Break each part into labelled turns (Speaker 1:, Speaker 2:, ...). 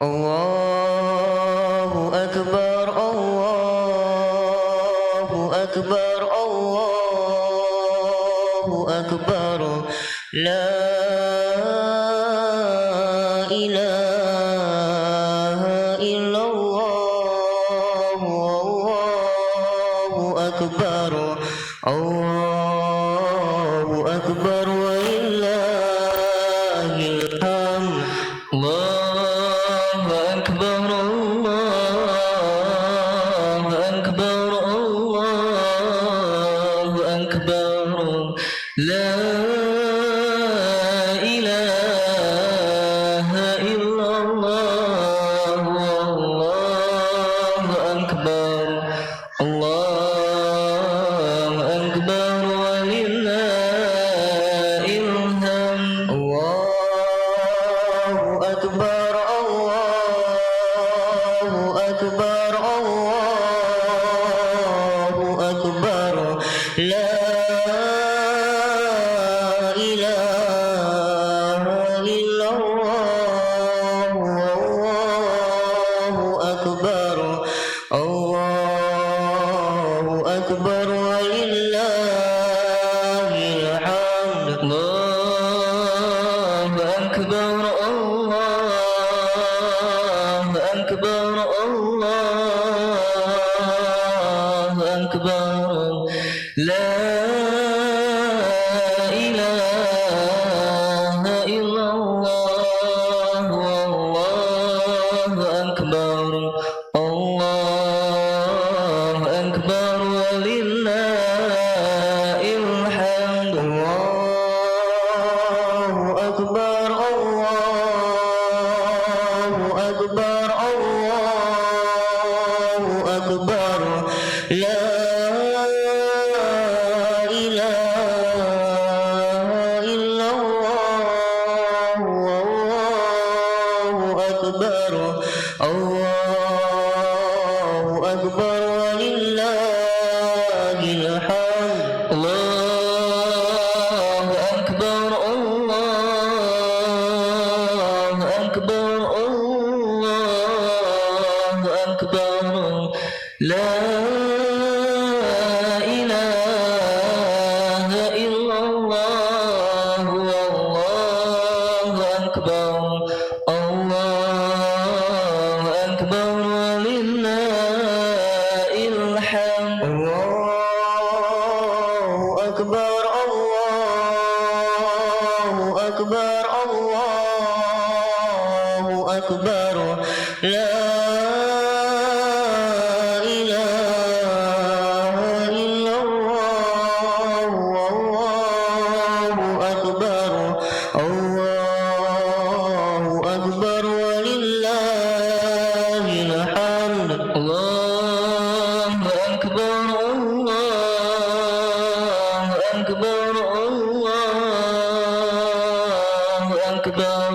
Speaker 1: Allahu Akbar, Allahu Akbar, Allahu Akbar. La ilaha illallah, Allahu Akbar, Allahu Akbar, walillahil hamd. Allahu Akbar, Allahu Akbar, Allahu Akbar. La ilaha illallah, Allahu Akbar, Allahu Akbar, walillahil hamd. Allahu Akbar, Allahu Akbar, Allahu Akbar. La ilaha illallah, Allahu Akbar, Allahu Akbar, walillahil hamd. Allahu Akbar, Allahu Akbar, Allahu Akbar. La ilaha illallah, Allahu Akbar, Allahu Akbar, walillahil hamd. Allahu Akbar, Allahu Akbar, Allahu Akbar. La ilaha illallah, Allahu Akbar, Allahu Akbar, walillahil hamd. Allahu Akbar, Allahu Akbar, Allahu Akbar. La ilaha illallah, Allahu Akbar, Allahu Akbar, walillahil hamd. Allahu Akbar, Allahu Akbar, Allahu Akbar. La ilaha illallah, Allahu Akbar, Allahu Akbar, walillahil hamd. Allahu Akbar, Allahu Akbar, Allahu Akbar.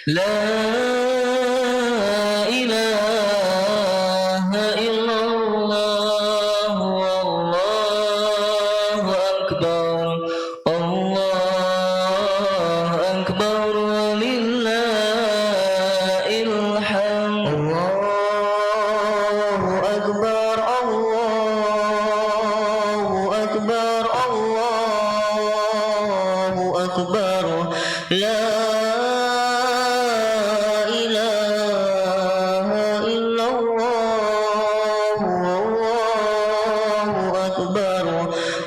Speaker 1: La ilaha illallah, Allahu Akbar, Allahu Akbar, walillahil hamd. Allahu Akbar, Allahu Akbar, Allahu Akbar. La ilaha illallah, Allahu Akbar,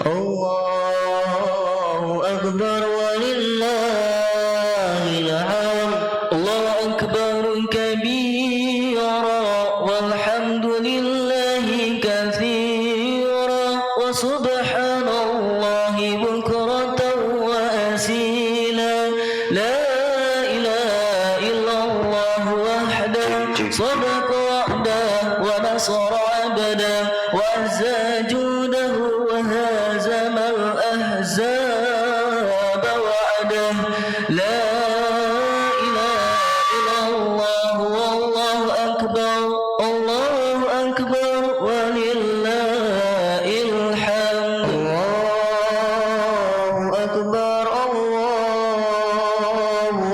Speaker 1: Allahu Akbar, walillahil hamd. Allahu Akbar kabira, walhamdulillahi katsira, wa subhanallahi bukratan wa asila. La ilaha illallah wahdahu sadaqa wa'dahu wa nasara 'abdahu wa azza judahu wa hazama al-ahzaba wa'dahu. La ilaha illallah, wallahu akbar, Allahu akbar, walillahil hamd. Allahu akbar, Allahu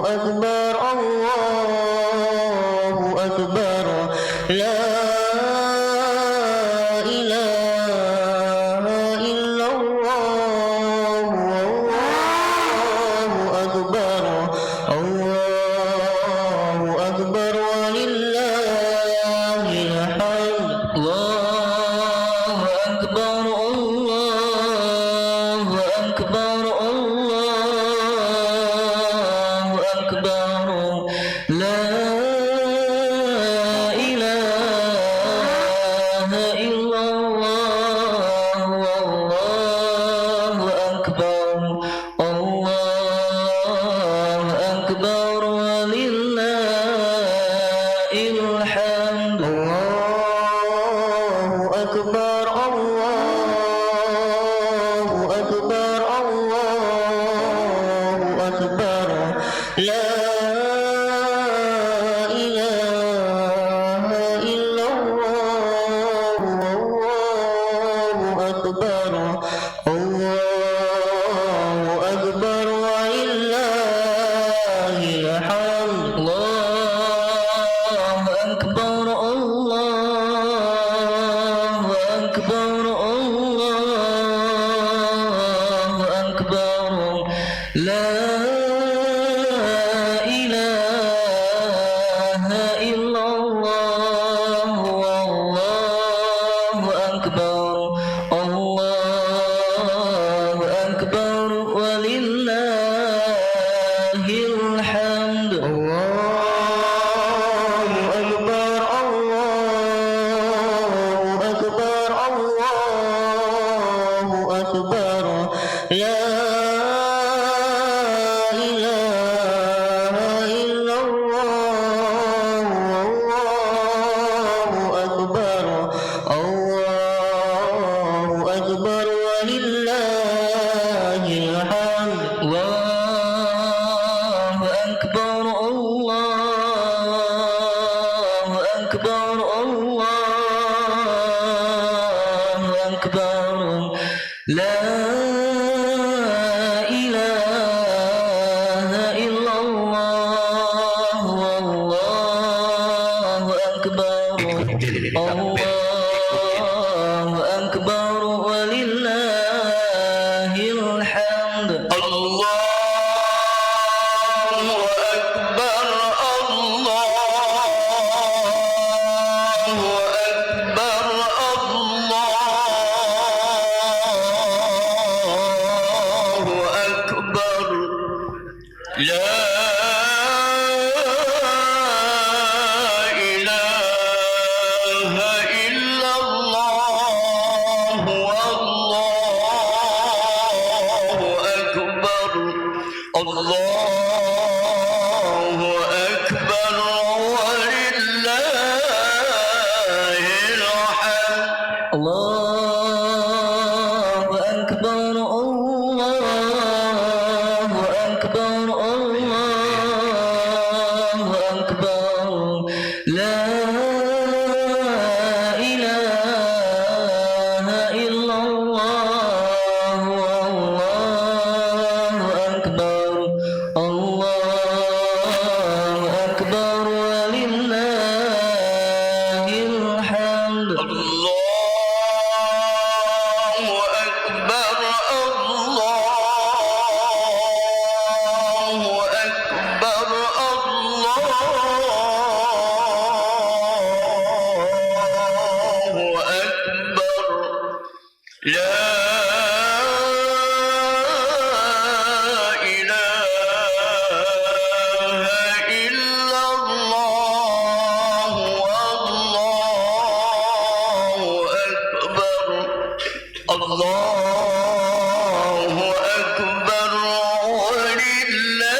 Speaker 1: akbar, Allahu أكبر الله أكبر لا إله إلا الله والله أكبر الله أكبر ولله الحمد الله أكبر الله أكبر الله أكبر لا إله إلا الله والله أكبر الله أكبر ولله الحمد الله أكبر الله أكبر الله أكبر لا إله إلا الله والله أكبر الله أكبر ولله الحمد الله أكبر الله أكبر الله أكبر لا إله إلا الله والله أكبر الله أكبر ولله الحمد الله أكبر الله أكبر الله أكبر لا إله إلا الله والله أكبر الله أكبر ولله الحمد الله أكبر الله أكبر الله أكبر لا إله إلا الله والله أكبر الله أكبر ولله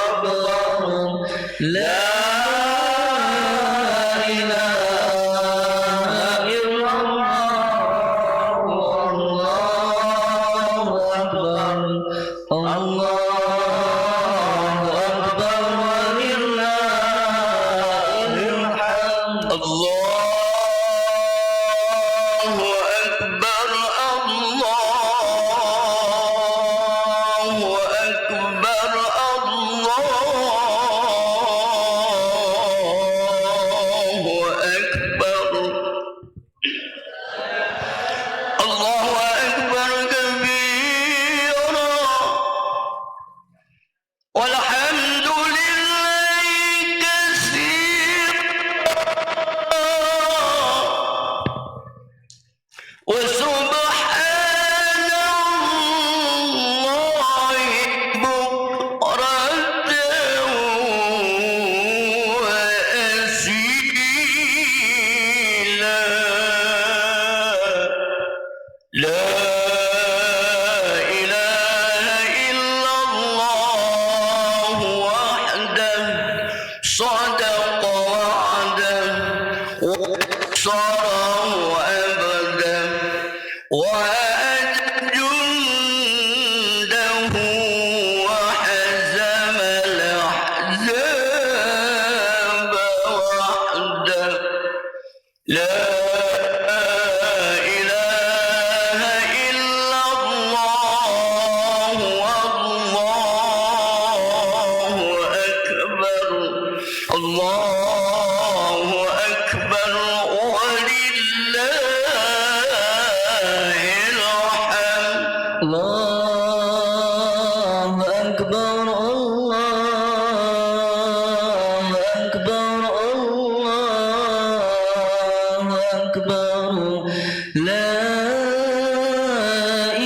Speaker 1: الحمد لا إله إلا الله والله أكبر الله أكبر ولله الحمد الله أكبر الله أكبر الله أكبر الله أكبر كبيرا والحمد لله كثيرا وسبحان الله بكرة وأصيلا لا إله إلا الله وحده صدق وعده وصره أبدا وأعد جنده وحزم الأحزاب وحده لا إله الله أكبر الله أكبر الله أكبر لا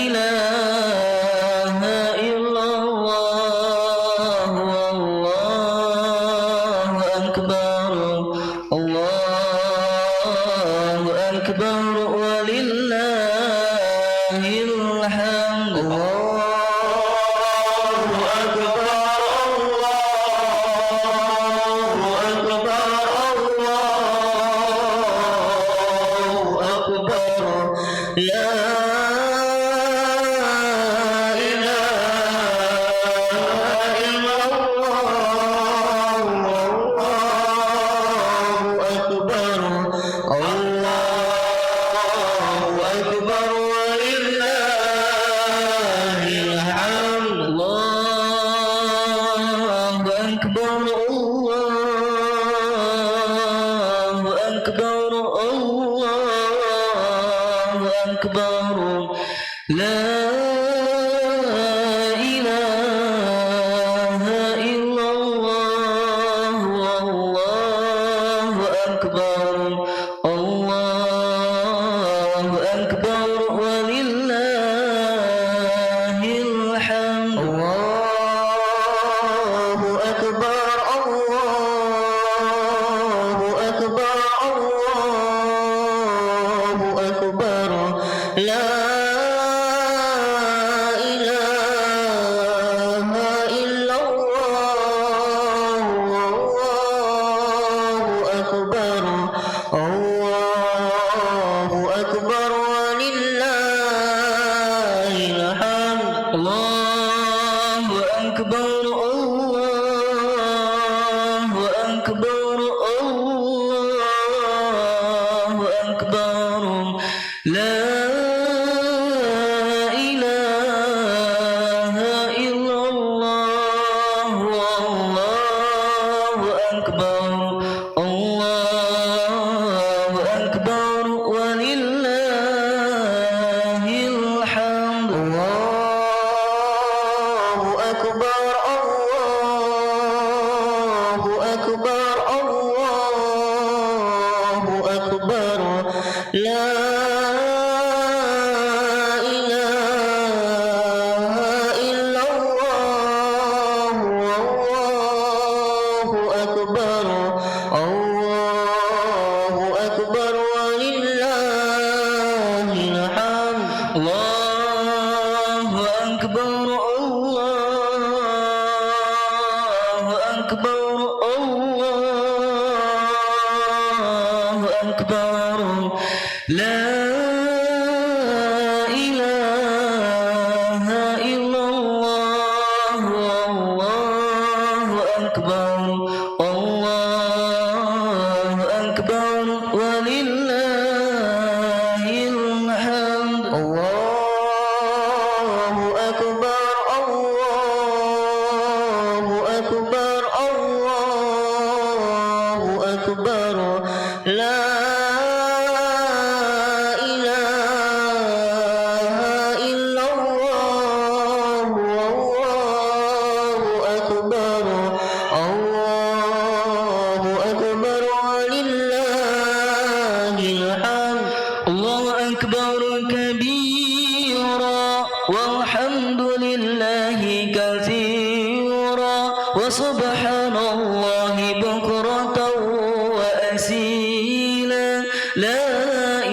Speaker 1: إله إلا الله والله أكبر الله أكبر ولله الحمد الله أكبر الله أكبر الله أكبر لا إله إلا الله والله أكبر الله أكبر ولله الحمد الله أكبر الله أكبر الله أكبر لا إله إلا الله والله أكبر الله أكبر ولله الحمد الله أكبر الله أكبر الله أكبر لا إله إلا الله والله أكبر الله أكبر ولله الحمد الله أكبر الله أكبر الله أكبر لا إله إلا الله والله أكبر الله أكبر ولله الحمد الله أكبر الله أكبر الله أكبر لا إله إلا الله والله أكبر الله أكبر ولله الحمد الله أكبر الله أكبر الله أكبر لا إله إلا الله والله أكبر الله أكبر ولله الحمد الله أكبر الله أكبر الله أكبر لا إله إلا الله والله أكبر الله أكبر ولله الحمد الله أكبر كبيرا والحمد لله كثيرا وسبحان الله بكرة وأسيلا لا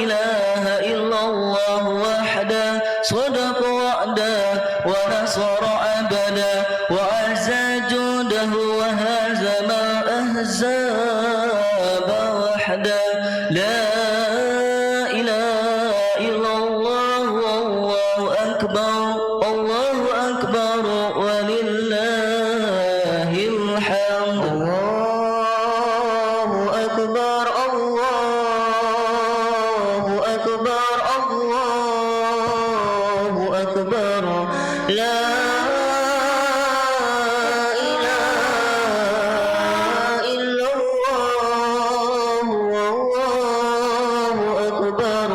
Speaker 1: إله إلا الله وحده صدق وعده ونصر عبده وعز جوده وهزم الأحزاب وحده لا إله إلا الله والله أكبر الله أكبر ولله الحمد الله أكبر الله أكبر الله أكبر لا إله إلا الله والله أكبر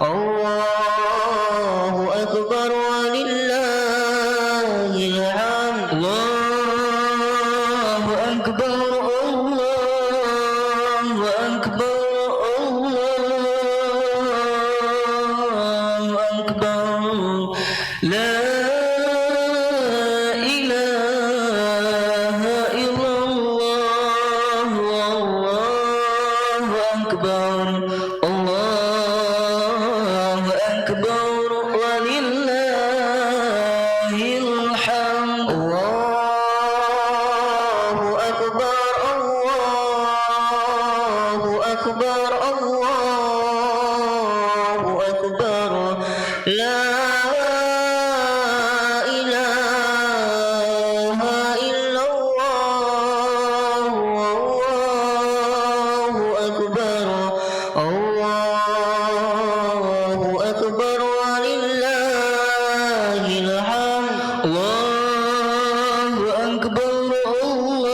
Speaker 1: الله أكبر ولله لا إله إلا الله والله أكبر الله أكبر ولله الحمد الله أكبر الله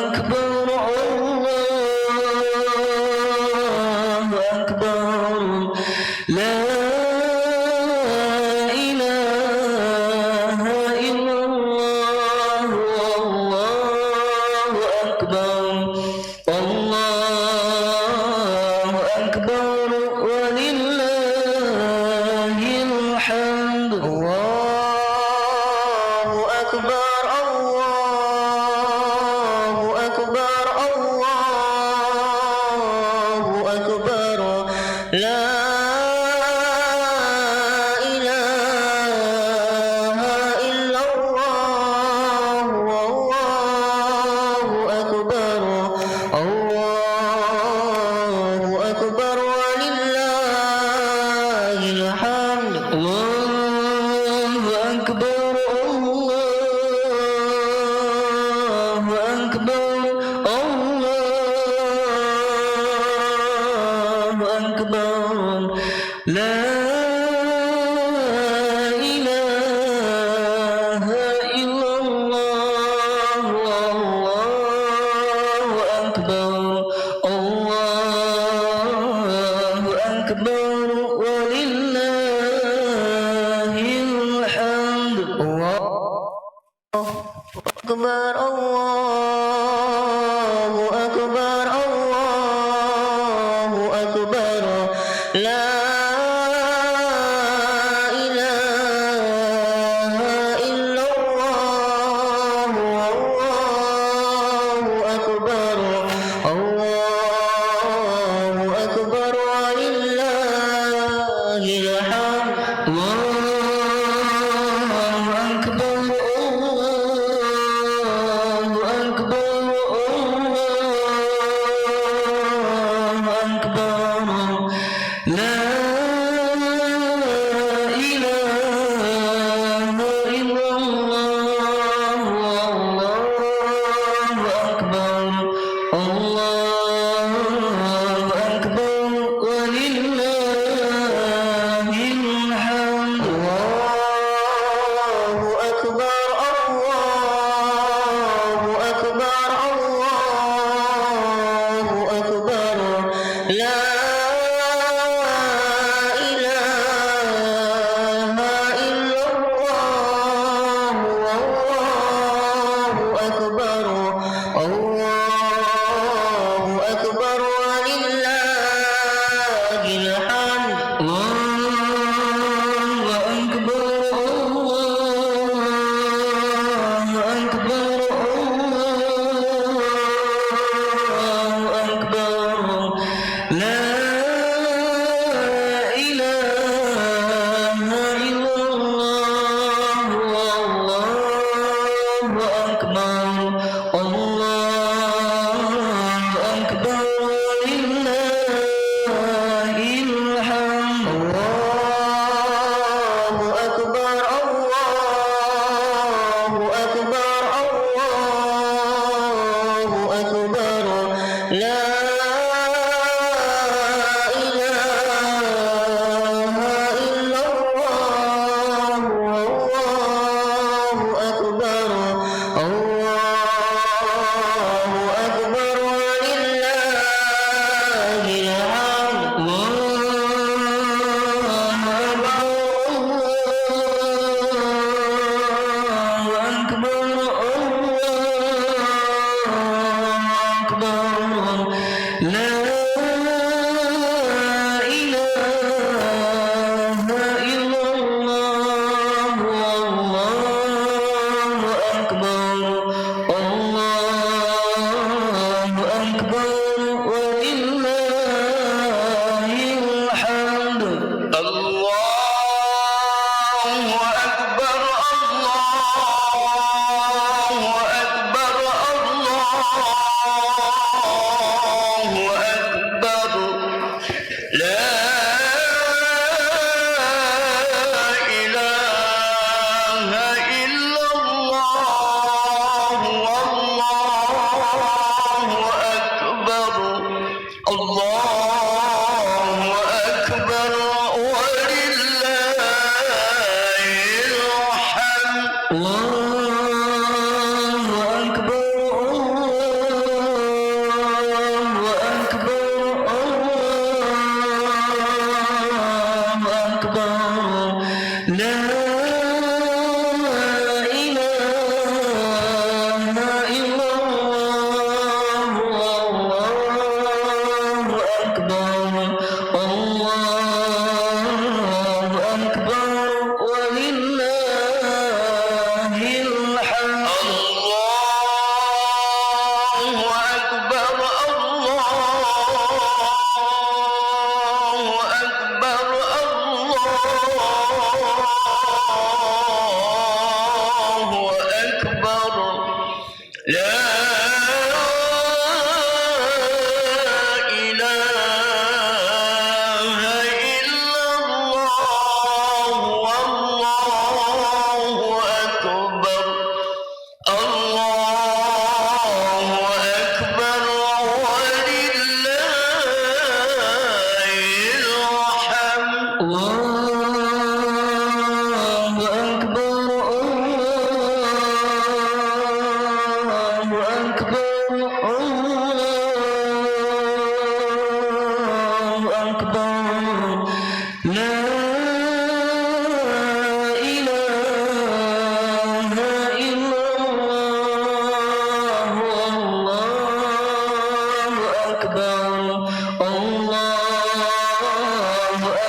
Speaker 1: أكبر الله أكبر لا إله إلا الله والله أكبر الله أكبر ولله الحمد الله أكبر الله أكبر الله أكبر لا إله إلا الله والله أكبر الله أكبر ولله الحمد الله أكبر الله أكبر الله أكبر لا إله إلا الله والله أكبر الله أكبر ولله الحمد أكبر الله أكبر الله أكبر لا إله إلا الله والله أكبر الله أكبر ولله الحمد الله أكبر الله أكبر الله أكبر لا إله إلا الله والله أكبر الله أكبر ولله الحمد الله أكبر الله أكبر الله أكبر لا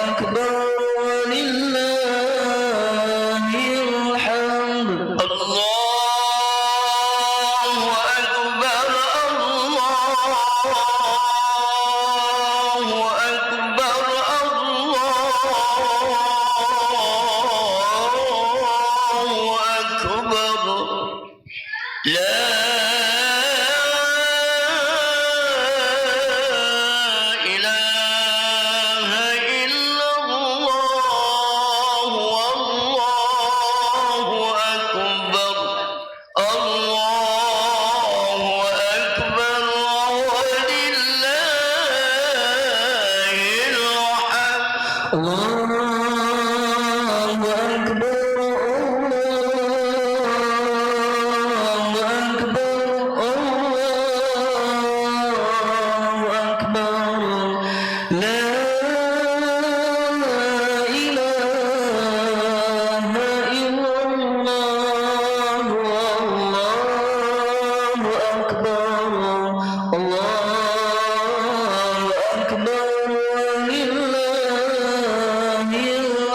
Speaker 1: أكبر ولله الحمد الله أكبر الله أكبر الله أكبر لا إله إلا الله والله أكبر الله أكبر ولله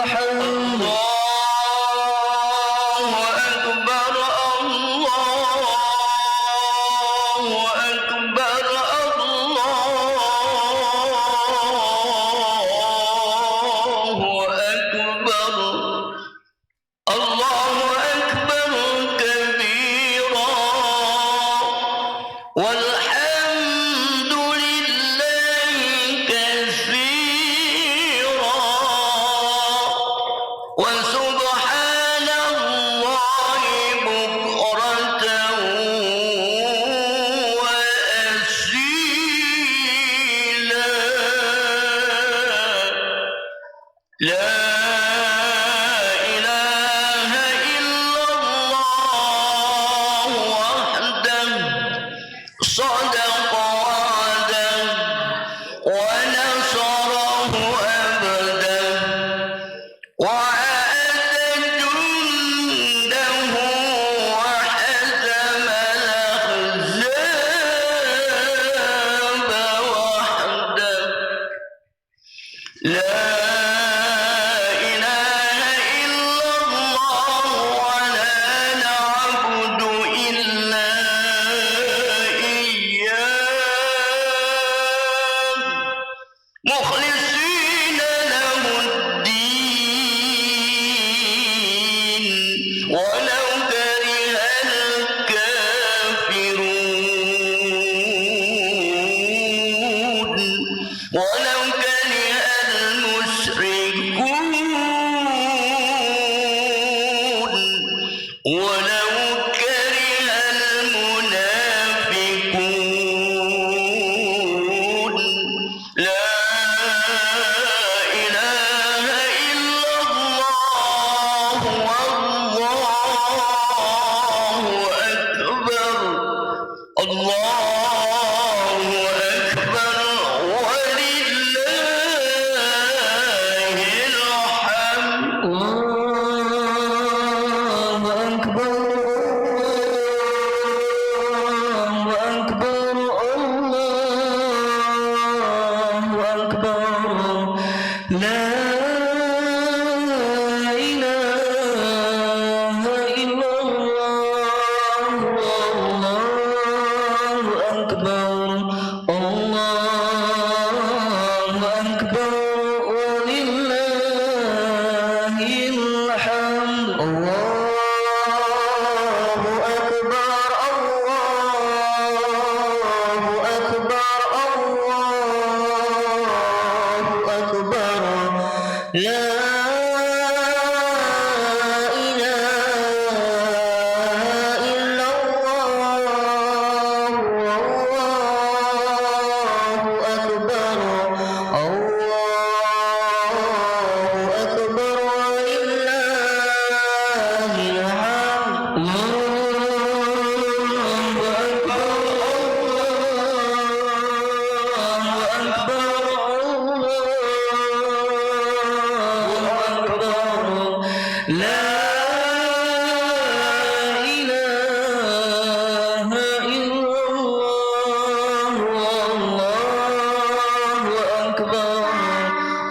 Speaker 1: الحمد الله والحمد لله كثيرا وسبحان الله بكرة وأصيلا لا صدق وعده ونصره أبدا وعاد جنده وحزم الأحزاب وحده لا مخلصين له الدين ولو كره الكافرون ولو كره المشركون ولو كره المنافقون لا الله أكبر ولله الحمد الله أكبر الله أكبر الله أكبر لا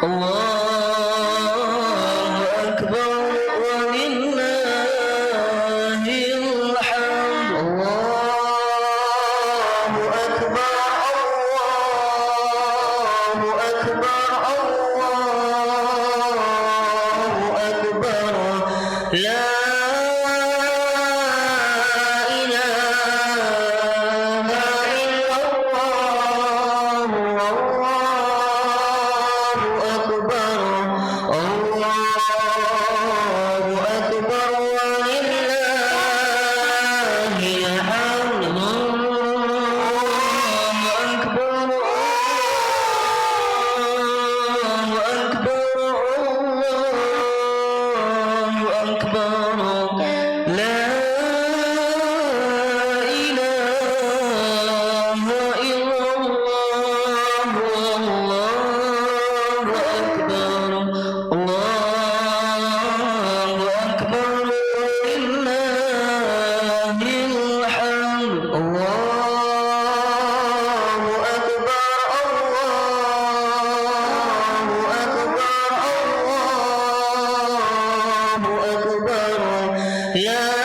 Speaker 1: الله لا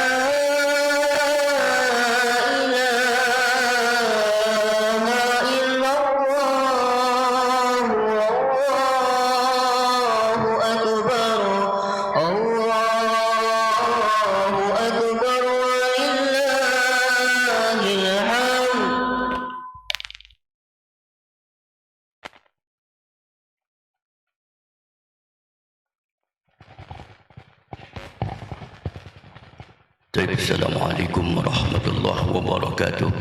Speaker 1: Assalamualaikum warahmatullahi wabarakatuh.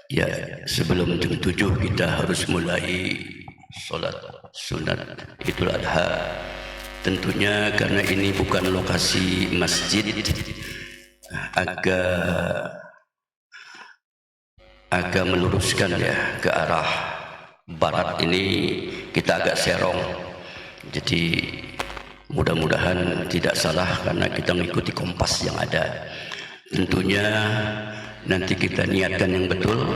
Speaker 1: Ya, sebelum jam 7 kita harus mulai solat sunat Idul Adha. Tentunya karena ini bukan lokasi masjid, agak meluruskan ya ke arah barat ini, kita agak serong. Jadi mudah-mudahan tidak salah karena kita mengikuti kompas yang ada. Tentunya nanti kita niatkan yang betul,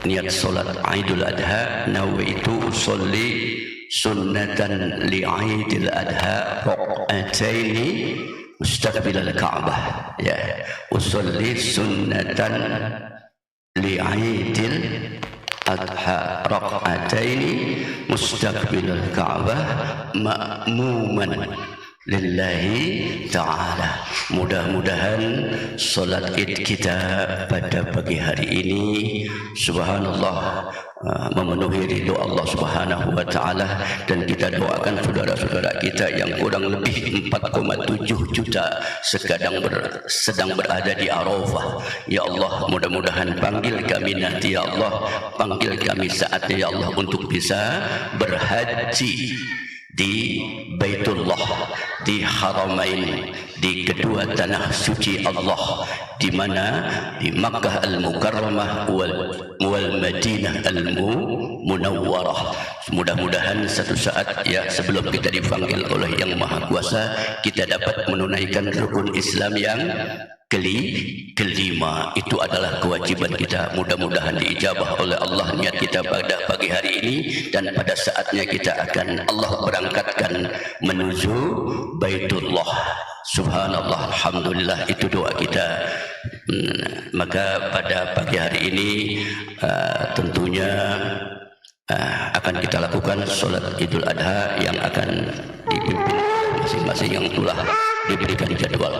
Speaker 1: niat solat Idul Adha. Nawaitu usolli sunnatan li Idul Adha raq'ataini mustaqbilal Ka'bah. Ya, usolli sunnatan li Idul Adha raq'ataini mustaqbilal Ka'bah ma'muman lillahi ta'ala. Mudah-mudahan solat id kita pada pagi hari ini subhanallah memenuhi ridho Allah subhanahu wa ta'ala. Dan kita doakan saudara-saudara kita yang kurang lebih 4,7 juta sedang berada di Arafah. Ya Allah, mudah-mudahan panggil kami nanti ya Allah, panggil kami saatnya ya Allah untuk bisa berhaji di Baitullah, di Haramain, di kedua tanah suci Allah, di mana di Makkah Al-Mukarramah wal Madinah Al-Munawwarah. Mudah-mudahan satu saat ya sebelum kita dipanggil oleh Yang Maha Kuasa, kita dapat menunaikan rukun Islam yang kelima. Itu adalah kewajiban kita. Mudah-mudahan diijabah oleh Allah niat kita pada pagi hari ini, dan pada saatnya kita akan Allah berangkatkan menuju Baitullah. Subhanallah, alhamdulillah, itu doa kita. Maka pada pagi hari ini tentunya akan kita lakukan sholat Idul Adha yang akan dipimpin masing-masing yang telah diberikan jadwal.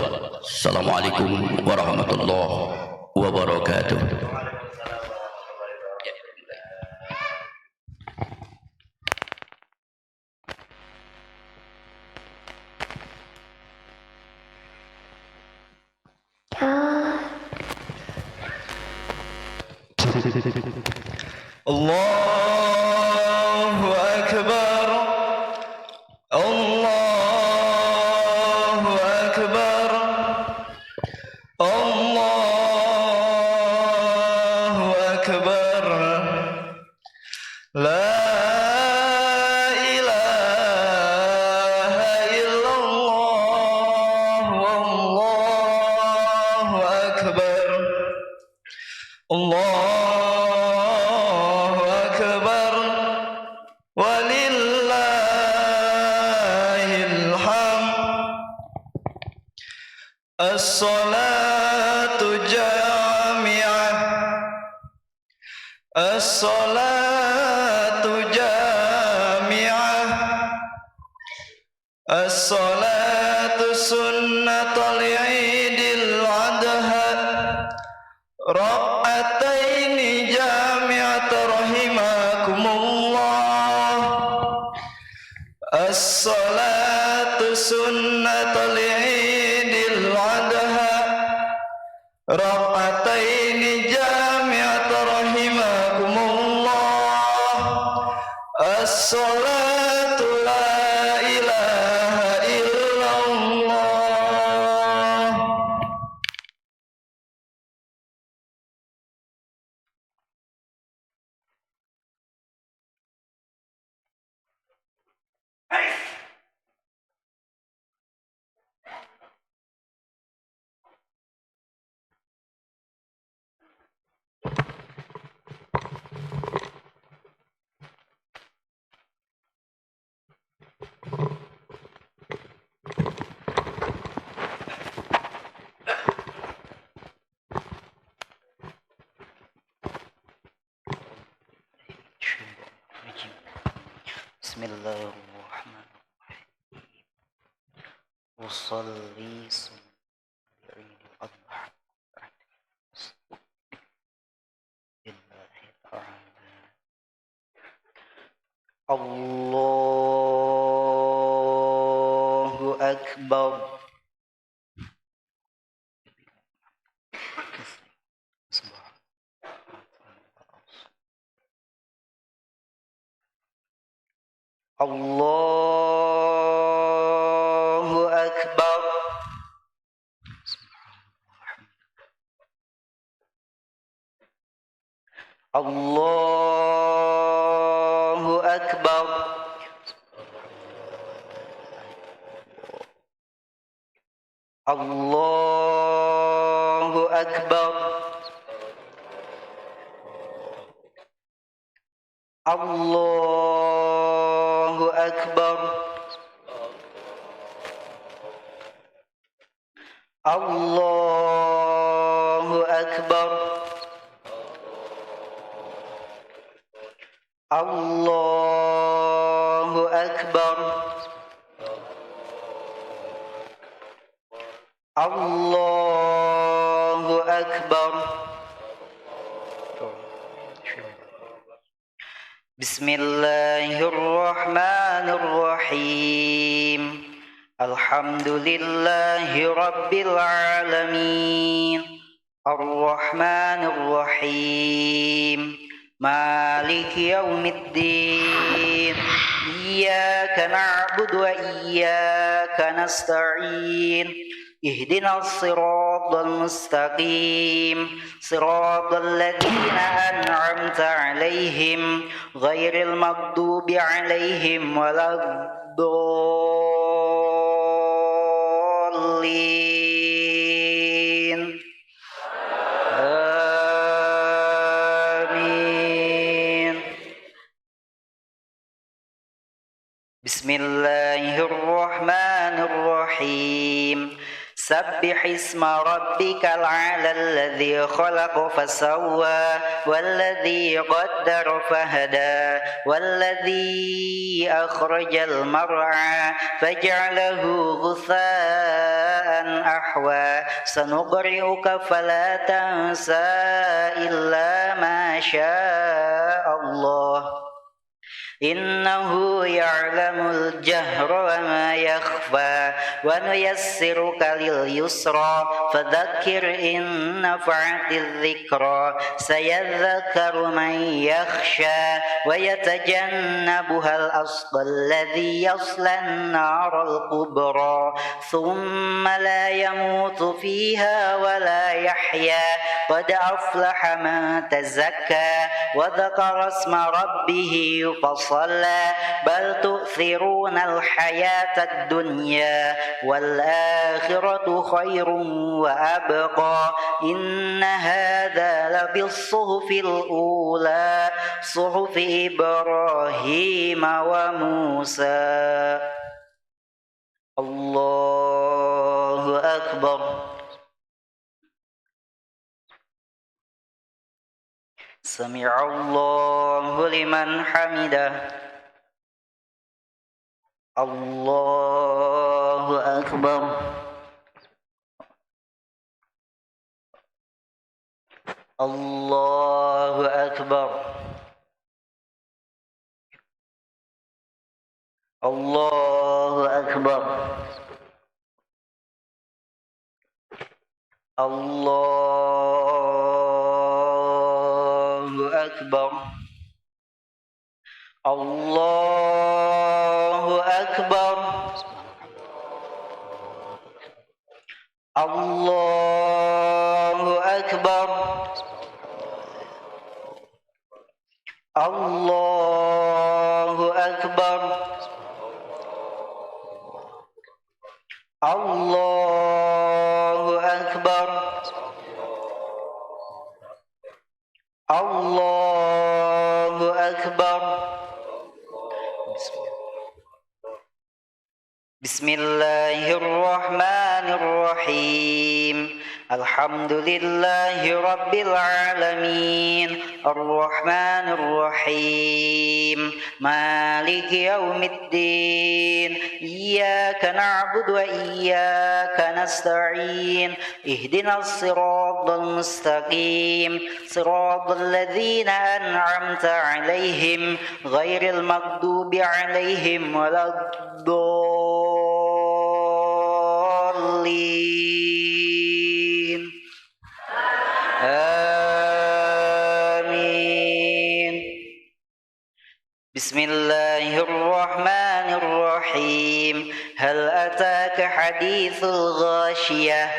Speaker 1: Assalamualaikum warahmatullahi wabarakatuh. Allahu Akbar. Allahu Akbar. Allahu Akbar. La ilaha illallah. Wallahu Akbar. Allahu Akbar. Walillahil hamd. As-salatu jami'ah. As-salatu jami'ah. As-salatu sunnatul Idil Adha raq'ataini jami'at rahimakumullah. As-salatu sunnatul Idil Adha raq'ataini jami'at rahimakumullah. As-salatu la ilaha illallah.
Speaker 2: Bismillahirrahmanirrahim. Usolli Idul Adha Lillahi ta'ala. Allahu Akbar. Allahu Akbar. Allahu Akbar. Allahu Akbar. Allahu Akbar. Allahu Akbar. Allahu Akbar. Allahu Akbar. Bismillahirrahmanirrahim. Alhamdulillahi Rabbil Alamin. Ar-Rahmanir Rahim. Maliki Yaumiddin. Iyyaka na'budu wa iyyaka nasta'in. Ihdinas siratal mustaqim. Siratal ladzina an'amta 'alaihim ghairil maghdubi 'alaihim waladdallin. Amin. Bismillahirrahmanirrahim. Sabbih isma rabbikal a'la alladhi khalaqa fasawwa walladhi qaddara fahada walladhi akhrajal mar'a faj'alahu ghutha'an ahwa sanuqri'uka fala tansa illa ma syaa Allah. Innahu ya'lamul jahra wa ma yakhfa wa nuyassiruka lil yusra fadhakkir in nafa'atiz dhikra sayadhakkaru man yakhsha wa yatajannabuhal asqal ladzi yaslan naral kubra thumma la yamutu fiha wa la yahya qad aflaha man tazakka wa dhakara isma rabbih فصلى بل تؤثرون الحياة الدنيا والآخرة خير وأبقى إن هذا لفي الصحف الأولى صحف إبراهيم وموسى. الله أكبر. Sami'allahu liman hamidah. Allahu Akbar. Allahu Akbar. Allahu Akbar. Allahu Akbar. Allahu Akbar. Allahu Akbar. Allahu Akbar. Allahu Akbar. Allahu Akbar. Bismillahirrahmanirrahim. Alhamdulillahi Rabbil Alamin. Ar-Rahmanir Rahim. مالك يوم الدين إياك نعبد وإياك نستعين اهدنا الصراط المستقيم صراط الذين أنعمت عليهم غير المغضوب عليهم ولا الضالين آمين. بسم الله الرحمن الرحيم. هل أتاك حديث الغاشية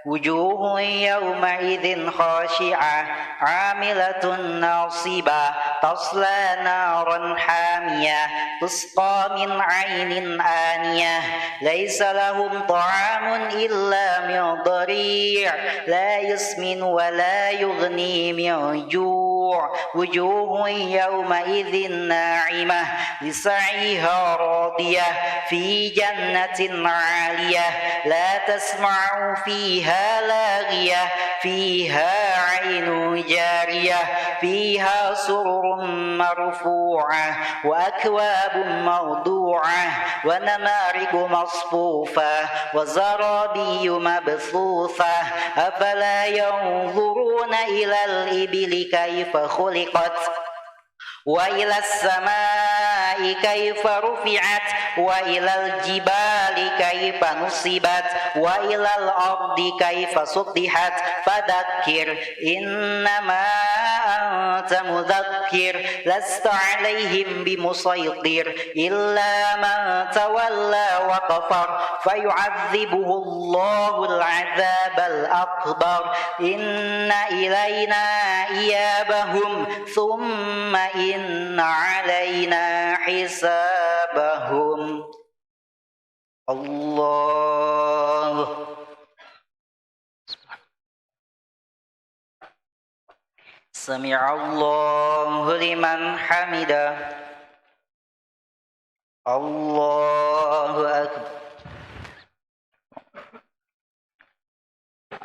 Speaker 2: وجوه يومئذ خاشعة عاملة ناصبة تصلى نارا حامية تسقى من عين آنية ليس لهم طعام إلا من ضريع لا يسمن ولا يغني من جوع وجوه يومئذ ناعمة لسعيها راضية في جنة عالية لا تسمع فيها لاغية فيها عين جارية فيها سرر مرفوعة وأكواب موضوعة ونمارق مصفوفة وزرابي مبثوثة أفلا ينظرون إلى الإبل كيف خلقت وإلى السماء كيف رفعت وإلى الجبال كيف نصبت وإلى الأرض كيف سطحت فذكر إنما أنت مذكر لست عليهم بمسيطر إلا من تولى وكفر فيعذبه الله العذاب الأكبر إن إلينا إيابهم ثم إن علينا حسابهم. الله سمع الله لمن حمده. الله أكبر.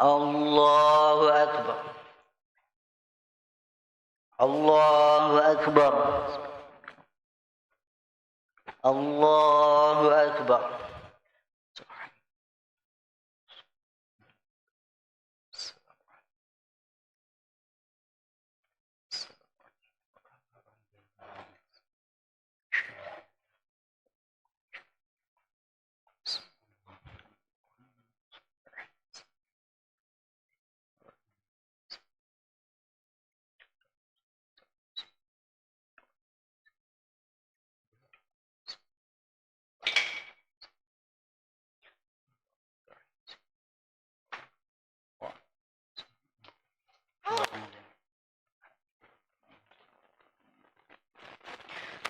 Speaker 2: الله أكبر. الله أكبر. الله أكبر.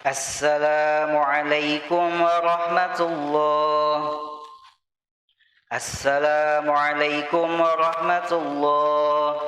Speaker 2: السلام عليكم ورحمة الله. السلام عليكم ورحمة الله.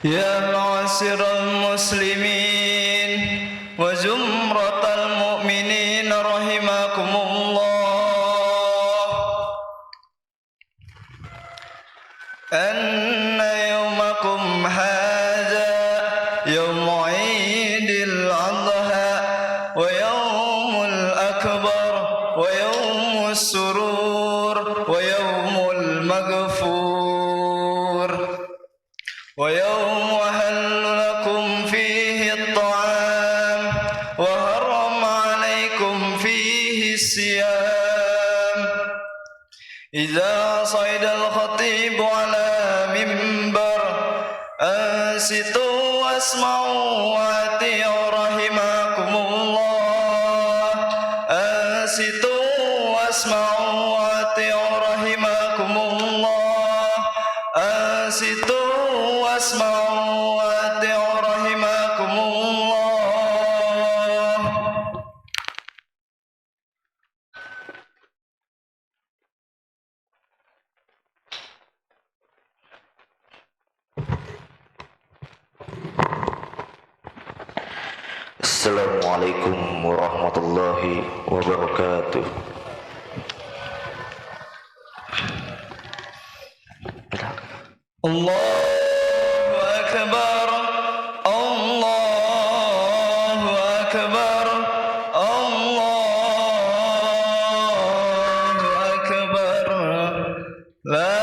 Speaker 3: يا معاشر المسلمين وزمرة المؤمنين رحمكم الله أن يومكم هذا يوم عيد الأضحى ويوم الأكبر ويوم السرور ويوم المغفور ويوم أحل لكم فيه الطعام وحرم عليكم فيه الصيام إذا صعد الخطيب على منبر أنصتوا واسمعوا وأطيعوا رحمكم الله أنصتوا واسمعوا وأطيعوا رحمكم الله أنصتوا واسمعوا وأطيعوا رحمكم الله.
Speaker 4: Assalamualaikum warahmatullahi wabarakatuh.
Speaker 3: Allahu Akbar, Allahu Akbar, Allahu Akbar. La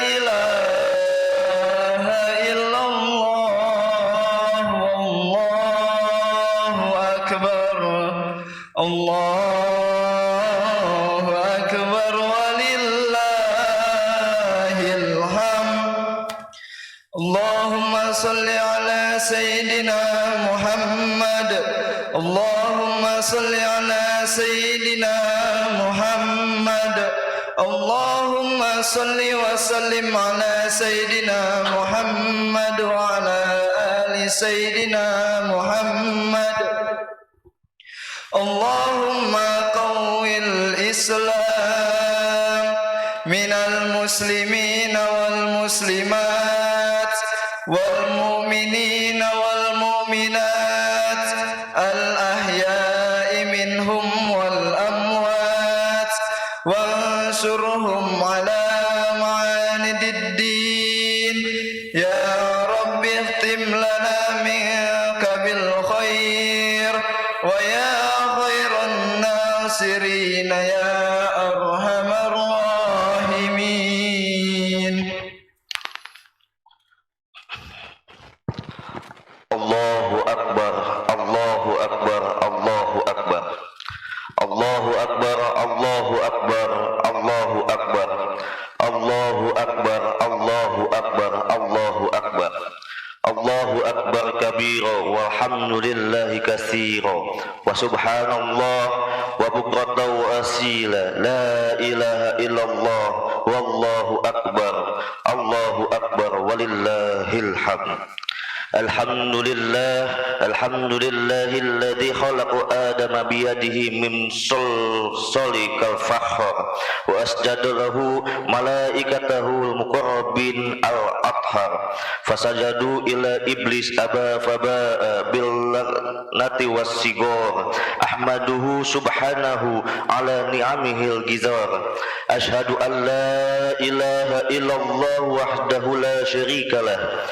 Speaker 3: ilaha illallah, wallahu akbar, Allahu akbar, walillahil hamd. Allahumma salli ala sayyidina Muhammad, Allahumma salli ala sayyidina Muhammad, Allahumma salli wa sallim ala sayyidina Muhammad wa ala ali sayyidina Muhammad. Allahumma qawwil Islam minal muslimin wal muslimat wal mu'minin wal mu'minat al ahya'i minhum wal amwat wansurhum ala ma'anidid din. Ya Rabbi ikhtim lana minka bil khair wa ya khairan nasirin ya arhamar rahimin.
Speaker 4: Allahu akbar, Allahu akbar, Allahu akbar. Allahu akbar, Allahu akbar, Allahu akbar. Allahu akbar, Allahu akbar, Allahu akbar. Allahu akbar kabira walhamdulillahi katsira wa subhanallah wa bukratan wa asila. La ilaha illallah wallahu akbar. Allahu akbar walillahil hamd. Alhamdulillah, alhamdulillahilladzi khalaqa Adama biyadihi min sulsalikal fakhar wa asjada lahu malaikatahu al-muqarrabin al-athhar fasajadu ila iblis aba faba'a bil lanati was-sigar. Ahmaduhu subhanahu ala ni'amihil gizar. Ashhadu an la ilaha illallah wahdahu la syarikalah.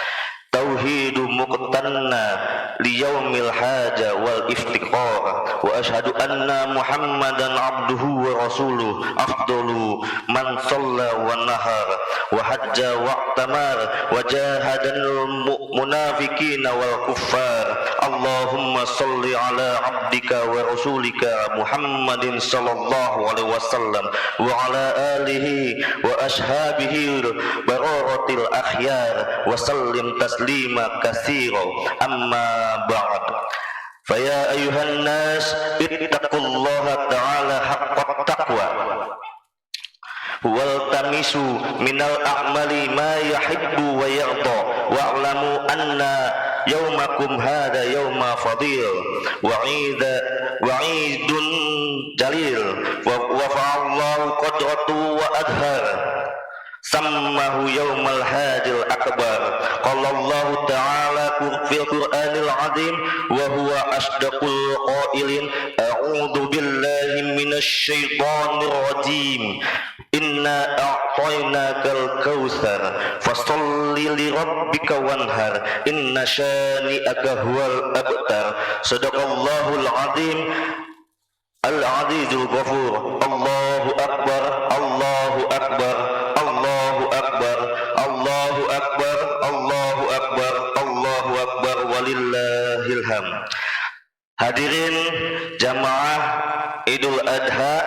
Speaker 4: Tauhidu muqtanna liyaumil haja wal iftiqar wa ashhadu anna Muhammadan abduhu wa rasuluh afdalu man shalla wa nahar wa hajja wa tamar wa jahadal munafiqina wal kuffar. Allahumma salli ala abdika wa rasulika Muhammadin sallallahu alaihi wasallam wa ala alihi wa ashabihi bararatil akhyar wa sallim taslima katsira. Amma ba'd. Faya ayuhan nas ittaqullaha ta'ala haqqa taqwa wal tamisu minal a'mali ma yuhibbu wa yarda wa'lamu anna yaumakum hadha yauma fadil wa'idun jalil wa fa'allahu qadratu wa adhar sammahu yaumal hajil akbar. Qala Allah ta'ala fil Qur'anil azim wa huwa asdaqul qailin a'udzu billahi minasy syaithanir rajim. Inna a'tainakal kautsar fasholli li rabbika wanhar inna syani'aka huwal abtar. Shadaqallahul azim al-azizul ghafur. Allahu akbar, Allahu akbar, Allahu akbar, Allahu akbar, Allahu akbar, Allahu akbar walillahil hamd. Hadirin jamaah Idul Adha,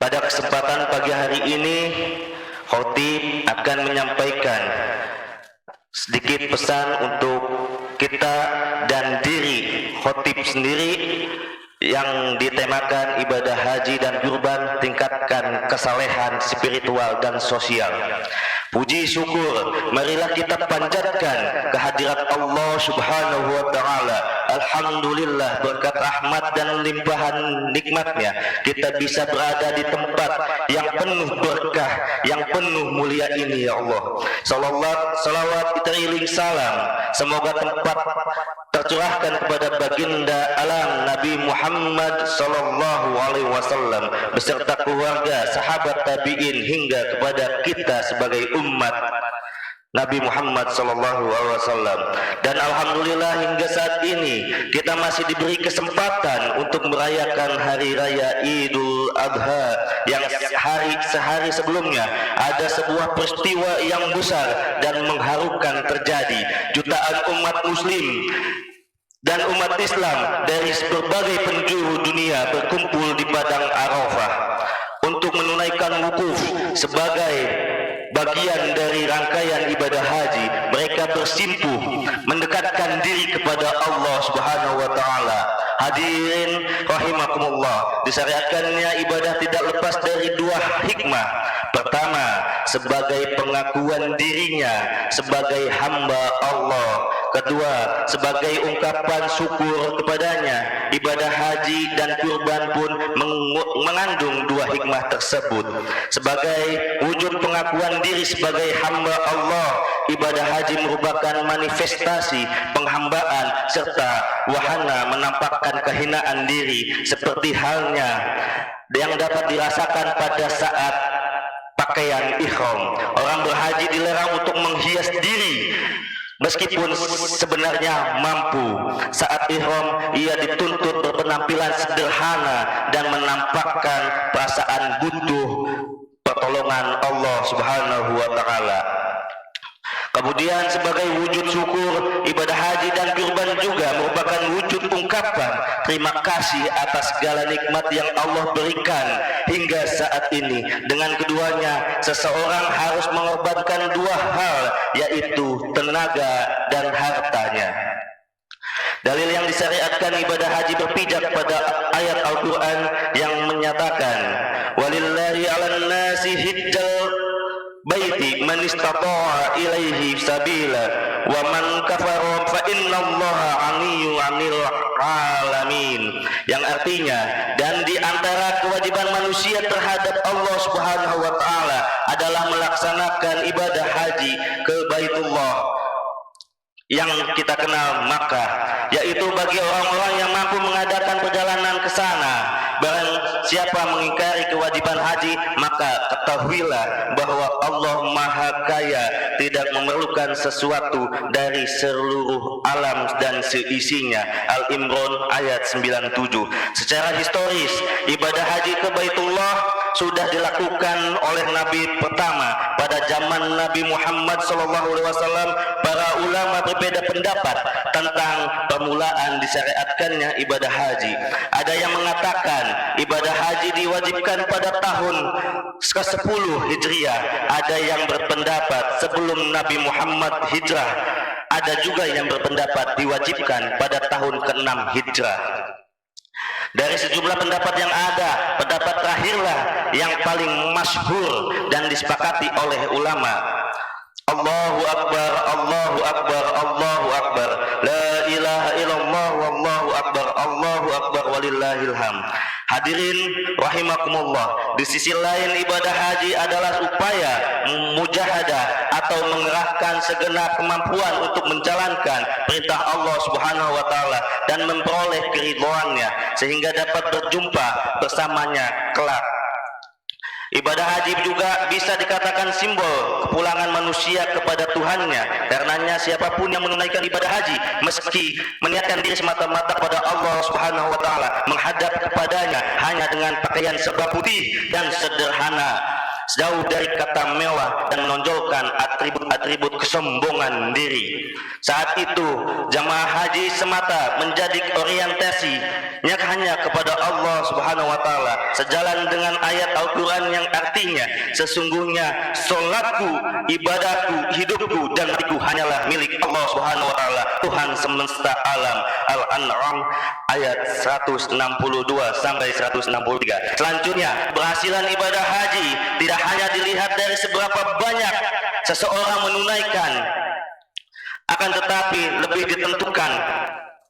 Speaker 4: pada kesempatan pagi hari ini khatib akan menyampaikan sedikit pesan untuk kita dan diri khotib sendiri yang ditemakan ibadah haji dan kurban, tingkatkan kesalehan spiritual dan sosial. Puji syukur marilah kita panjatkan kehadirat Allah Subhanahu wa taala. Alhamdulillah, berkat rahmat dan limpahan nikmatnya kita bisa berada di tempat yang penuh berkah, yang penuh mulia ini ya Allah. Salawat teriring salam semoga tempat tercurahkan kepada baginda alam Nabi Muhammad sallallahu alaihi wasallam beserta keluarga, sahabat tabi'in hingga kepada kita sebagai umat Nabi Muhammad sallallahu alaihi wasallam. Dan alhamdulillah hingga saat ini kita masih diberi kesempatan untuk merayakan hari raya Idul Adha yang sehari sebelumnya ada sebuah peristiwa yang besar dan mengharukan terjadi. Jutaan umat muslim dan umat Islam dari berbagai penjuru dunia berkumpul di padang Arafah untuk menunaikan wukuf sebagai bagian dari rangkaian ibadah haji. Mereka bersimpuh mendekatkan diri kepada Allah Subhanahu wa taala. Hadirin rahimakumullah, disyariatkannya ibadah tidak lepas dari dua hikmah. Pertama, sebagai pengakuan dirinya sebagai hamba Allah. Kedua, sebagai ungkapan syukur kepadanya. Ibadah haji dan kurban pun mengandung dua hikmah tersebut. Sebagai wujud pengakuan diri sebagai hamba Allah, ibadah haji merupakan manifestasi penghambaan serta wahana menampakkan kehinaan diri seperti halnya yang dapat dirasakan pada saat pakaian ihram. Orang berhaji dilarang untuk menghias diri meskipun sebenarnya mampu. Saat ihram ia dituntut berpenampilan sederhana dan menampakkan perasaan butuh pertolongan Allah Subhanahu wa taala. Kemudian sebagai wujud syukur, ibadah haji dan kurban juga merupakan wujud ungkapan terima kasih atas segala nikmat yang Allah berikan hingga saat ini. Dengan keduanya, seseorang harus mengorbankan dua hal, yaitu tenaga dan hartanya. Dalil yang disyariatkan ibadah haji berpijak pada ayat Al-Quran yang menyatakan, walillahi 'alan nasi hijjal baiti man istata'a ilaihi sabila wa man kafara fa innallaha 'anil alamin, yang artinya, dan di antara kewajiban manusia terhadap Allah Subhanahu wa taala adalah melaksanakan ibadah haji ke Baitullah yang kita kenal Makkah, yaitu bagi orang-orang yang mampu mengadakan perjalanan ke sana. Barang siapa mengingkari kewajiban haji, maka ketahuilah bahwa Allah Maha Kaya, tidak memerlukan sesuatu dari seluruh alam dan seisinya. Al-Imran ayat 97. Secara historis, ibadah haji ke Baitullah sudah dilakukan oleh Nabi pertama pada zaman Nabi Muhammad SAW. Para ulama berbeda pendapat tentang permulaan disyariatkannya ibadah haji. Ada yang mengatakan ibadah haji diwajibkan pada tahun ke-10 Hijriah. Ada yang berpendapat sebelum Nabi Muhammad hijrah. Ada juga yang berpendapat diwajibkan pada tahun ke-6 Hijrah. Dari sejumlah pendapat yang ada, pendapat terakhirlah yang paling masyhur dan disepakati oleh ulama. Allahu Akbar, Allahu Akbar, Allahu Akbar, la ilaha illallah, wallahu akbar, Allahu Akbar, walillahil hamd. Hadirin rahimakumullah, di sisi lain ibadah haji adalah upaya mujahadah atau mengerahkan segenap kemampuan untuk menjalankan perintah Allah Subhanahu wa taala dan memperoleh keridhoannya sehingga dapat berjumpa bersamanya kelak. Ibadah haji juga bisa dikatakan simbol kepulangan manusia kepada Tuhannya. Karenanya siapapun yang menunaikan ibadah haji, meski meniatkan diri semata-mata pada Allah Subhanahu wa taala, menghadap kepadanya hanya dengan pakaian serba putih dan sederhana, jauh dari kata mewah dan menonjolkan atribut-atribut kesombongan diri. Saat itu jamaah haji semata menjadi orientasinya hanya kepada Allah Subhanahu wa taala, sejalan dengan ayat Al-Qur'an yang artinya sesungguhnya salatku, ibadahku, hidupku dan matiku hanyalah milik Allah Subhanahu wa taala, Tuhan semesta alam. Al-An'am ayat 162 sampai 163. Selanjutnya, keberhasilan ibadah haji tidak hanya dilihat dari seberapa banyak seseorang menunaikan, akan tetapi lebih ditentukan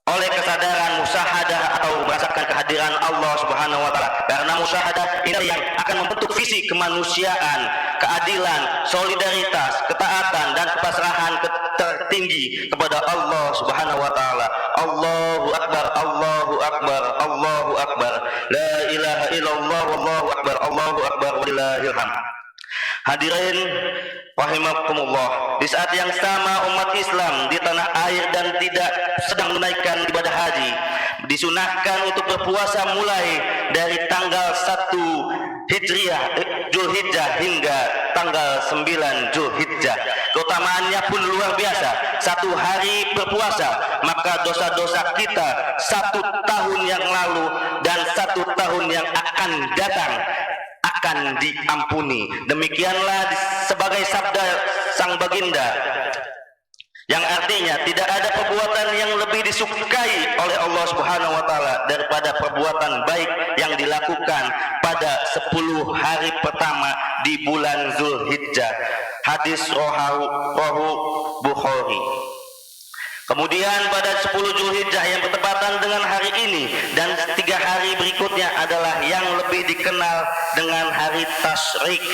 Speaker 4: oleh kesadaran musyahadah atau merasakan kehadiran Allah Subhanahu wa taala. Karena musyahadah ini yang akan membentuk visi kemanusiaan, keadilan, solidaritas, ketaatan dan kepasrahan tertinggi kepada Allah Subhanahu wa taala. Allahu akbar, Allahu akbar, Allahu akbar. La ilaha illallah, wallahu akbar, Allahu akbar, walillahil hamd. Hadirin rahimakumullah, di saat yang sama umat Islam di tanah air dan tidak sedang menunaikan ibadah haji, disunahkan untuk berpuasa mulai dari tanggal 1 Hijriah Zulhijjah hingga tanggal 9 Zulhijjah. Keutamaannya pun luar biasa. 1 hari berpuasa, maka dosa-dosa kita 1 tahun yang lalu dan 1 tahun yang akan datang akan diampuni. Demikianlah sebagai sabda sang baginda, yang artinya tidak ada perbuatan yang lebih disukai oleh Allah Subhanahu wa taala daripada perbuatan baik yang dilakukan pada 10 hari pertama di bulan Zulhijjah. Hadis rawahu Bukhari. Kemudian pada 10 Zulhijjah yang bertepatan dengan hari ini dan 3 hari berikutnya adalah yang lebih dikenal dengan hari tasyrik.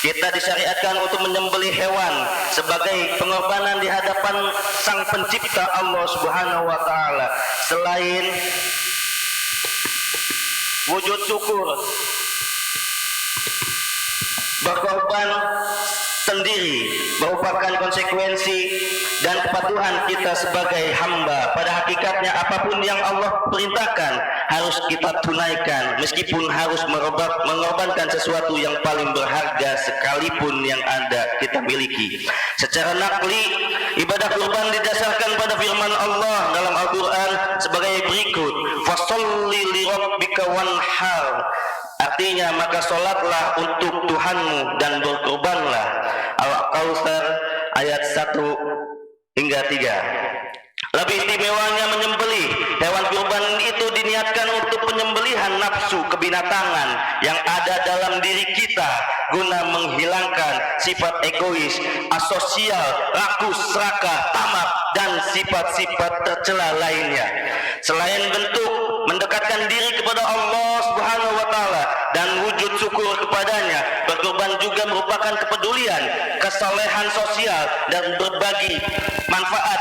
Speaker 4: Kita disyariatkan untuk menyembelih hewan sebagai pengorbanan di hadapan Sang Pencipta Allah Subhanahu wa taala. Selain wujud syukur, berkorban sendiri merupakan konsekuensi dan kepatuhan kita sebagai hamba. Pada hakikatnya apapun yang Allah perintahkan harus kita tunaikan, meskipun harus mengorbankan sesuatu yang paling berharga sekalipun yang ada kita miliki. Secara nakli, ibadah kurban didasarkan pada firman Allah dalam Al-Quran sebagai berikut: "Fasholli li rabbika wanhar." Artinya, maka solatlah untuk Tuhanmu dan berkorbanlah. Al-Kautsar ayat 1 hingga 3. Lebih istimewanya menyembelih hewan kurban itu diniatkan untuk penyembelihan nafsu kebinatangan yang ada dalam diri kita guna menghilangkan sifat egois, asosial, rakus, serakah, tamak dan sifat-sifat tercela lainnya. Selain bentuk mendekatkan diri kepada Allah Subhanahu wa taala dan wujud syukur kepadanya, berkorban juga merupakan kepedulian, kesolehan sosial dan berbagi manfaat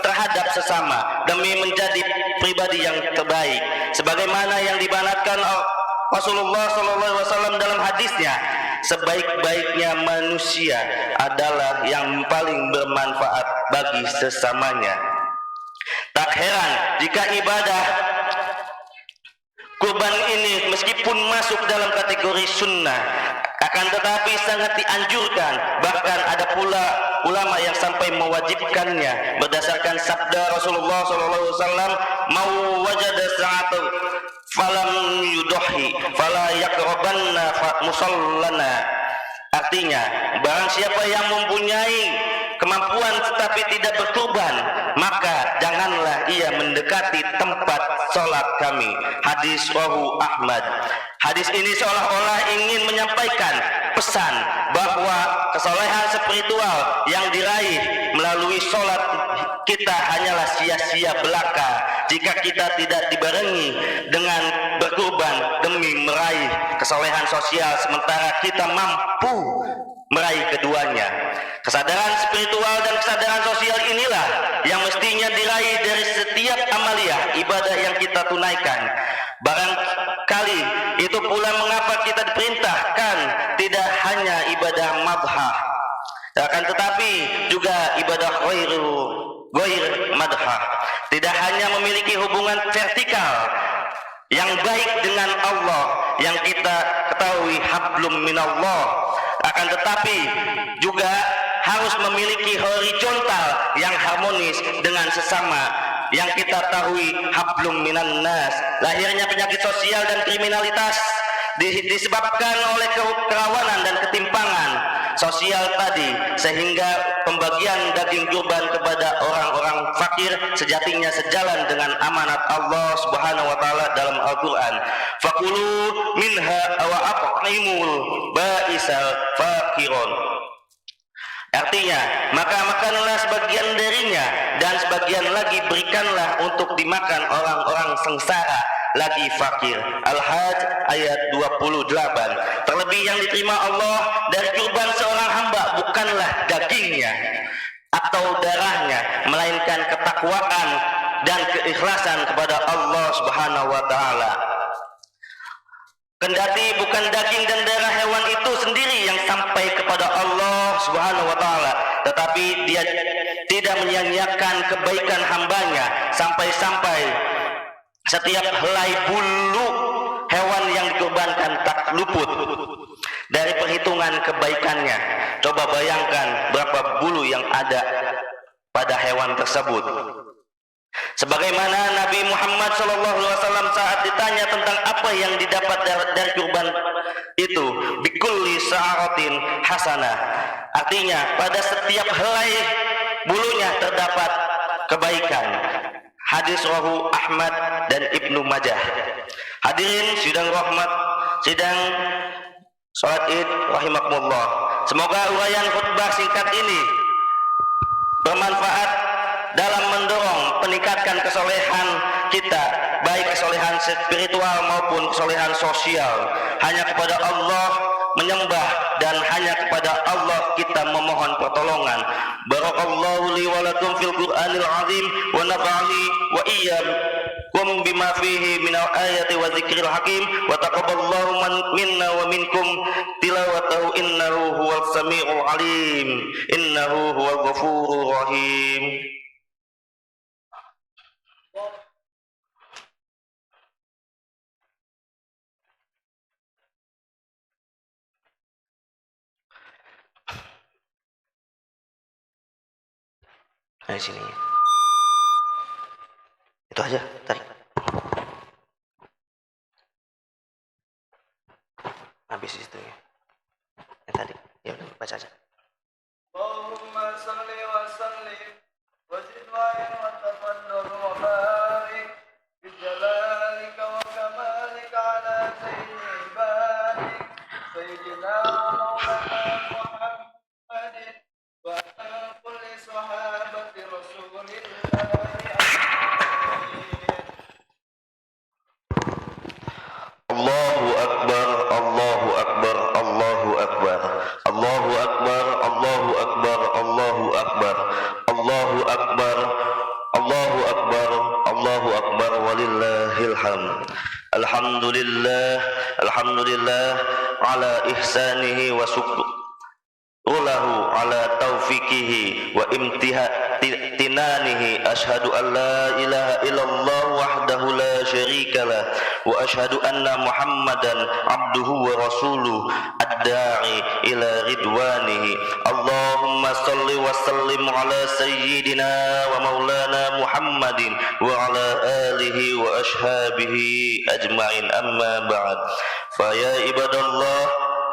Speaker 4: terhadap sesama demi menjadi pribadi yang terbaik, sebagaimana yang dibanatkan Rasulullah SAW dalam hadisnya, sebaik-baiknya manusia adalah yang paling bermanfaat bagi sesamanya. Tak heran jika ibadah kurban ini meskipun masuk dalam kategori sunnah, akan tetapi sangat dianjurkan. Bahkan ada pula ulama yang sampai mewajibkannya berdasarkan sabda Rasulullah SAW, "Mau wajada sa'atu falam yudohi fala yakrabanna musallana." Artinya, barang siapa yang mempunyai kemampuan tetapi tidak berkurban, maka janganlah ia mendekati tempat sholat kami. Hadis rawahu Ahmad. Hadis ini seolah-olah ingin menyampaikan pesan bahwa kesolehan spiritual yang diraih melalui sholat kita hanyalah sia-sia belaka jika kita tidak dibarengi dengan berkurban demi meraih kesolehan sosial, sementara kita mampu meraih keduanya. Kesadaran spiritual dan kesadaran sosial inilah yang mestinya diraih dari setiap amaliyah ibadah yang kita tunaikan. Barangkali itu pula mengapa kita diperintahkan tidak hanya ibadah madhah, akan tetapi juga ibadah ghair madhah. Tidak hanya memiliki hubungan vertikal yang baik dengan Allah yang kita ketahui hablum minallah, akan tetapi juga harus memiliki horizontal harmonis dengan sesama yang kita tahui hablum minan nas. Lahirnya penyakit sosial dan kriminalitas disebabkan oleh kerawanan dan ketimpangan sosial tadi, sehingga pembagian daging kurban kepada orang-orang fakir sejatinya sejalan dengan amanat Allah Subhanahu wa taala dalam Al-Qur'an. Fakulu minha wa at'imul ba'isal fakiron. Artinya, maka makanlah sebagian darinya dan sebagian lagi berikanlah untuk dimakan orang-orang sengsara lagi fakir. Al-Hajj ayat 28. Terlebih yang diterima Allah dari kurban seorang hamba bukanlah dagingnya atau darahnya, melainkan ketakwaan dan keikhlasan kepada Allah Subhanahu wa taala. Kendati bukan daging dan darah hewan itu sendiri yang sampai kepada Allah Subhanahu wa taala, tetapi dia tidak menyia-nyiakan kebaikan hambanya sampai-sampai setiap helai bulu hewan yang dikurbankan tak luput dari perhitungan kebaikannya. Coba bayangkan berapa bulu yang ada pada hewan tersebut. Sebagaimana Nabi Muhammad SAW saat ditanya tentang apa yang didapat dari kurban itu, bikulli sa'aratin hasanah, artinya pada setiap helai bulunya terdapat kebaikan. Hadis rawahu Ahmad dan Ibnu Majah. Hadirin sidang rahmat, sidang salat Id rahimakumullah. Semoga uraian khutbah singkat ini bermanfaat dalam mendorong peningkatkan kesolehan kita, baik kesolehan spiritual maupun kesolehan sosial. Hanya kepada Allah menyembah dan hanya kepada Allah kita memohon pertolongan. Barakallahu li wa lakum fil Qur'anil azim wa nafa'ani wa iyyakum bima fihi minal ayati wa dzikril hakim wa taqabbalallahu minna wa minkum tilawatahu innahu huwal samiul alim innahu huwal ghafurur rahim. Nah, sini. Itu aja, tarik. Habis itu ya. Tadi. Ya udah, baca aja.
Speaker 3: Allahumma salli wa sallim wa zid wa tafaddal wa barik bi jalalika wa kamalika ala sayyidi ibadik sayyidina Maulana Muhammadin wa ala kulli sahabati Rasulillah.
Speaker 4: Allahu akbar, Allahu akbar, Allahu akbar, Allahu akbar, Allahu akbar, Allahu akbar, Allahu akbar, Allahu akbar, Allahu akbar, walillahil hamd. Alhamdulillah, alhamdulillah ala ihsanihi wa syukruhu ala taufiqihi wa imtinanihi. Ashhadu an la ilaha illallah wahdahu la syarika lah wa ashhadu anna Muhammadan abduhu wa rasuluh ad-da'i ila ridwanihi. Allahumma salli wa sallim ala sayyidina wa maulana Muhammadin wa ala alihi wa ashabihi ajma'in, amma ba'd. Fa ya ibadallah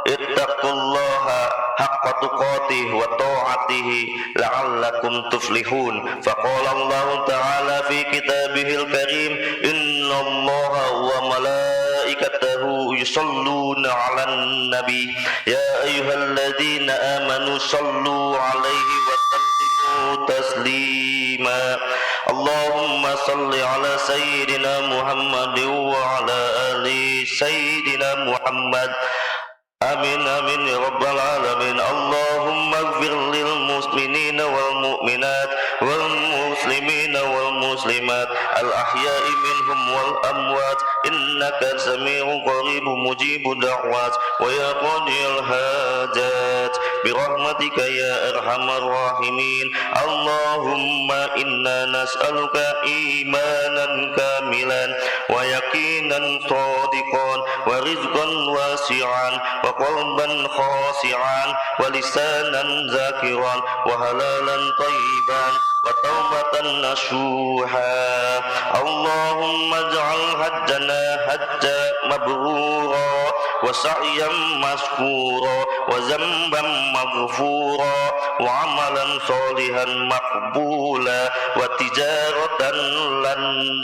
Speaker 4: ittaqullaha haqqa tuqatih wa ta'atihi la'allakum tuflihun. Faqala Allah ta'ala fi kitabihil karim, innallaha wa malaikatahu yusalluna 'alan nabi ya ayyuhalladzina amanu sallu 'alaihi wa sallimu taslima. Allahumma salli 'ala sayyidina Muhammadin wa 'ala ali sayyidina Muhammad. Amin amin ya rabbal alamin. Allahumma ighfir lil muslimina wal mu'minat wal muslimina wal muslimat al ahya'i minhum wal amwat innaka sami'un qaribun mujibud da'wat wa ya qadiyal hajat bi rahmatika ya arhamar rahimin. Allahumma inna nas'aluka imanan kamilan wa yaqinan shadiqan wa rizqan wasi'an wa qalban khasi'an wa lisanan zakiran wa halalan tayyiban wa وتوبة نصوحا اللهم اجعل حجنا حجا مبرورا وسعيا مشكورا وذنبا مغفورا وعملا صالحا مقبولا وتجارة لن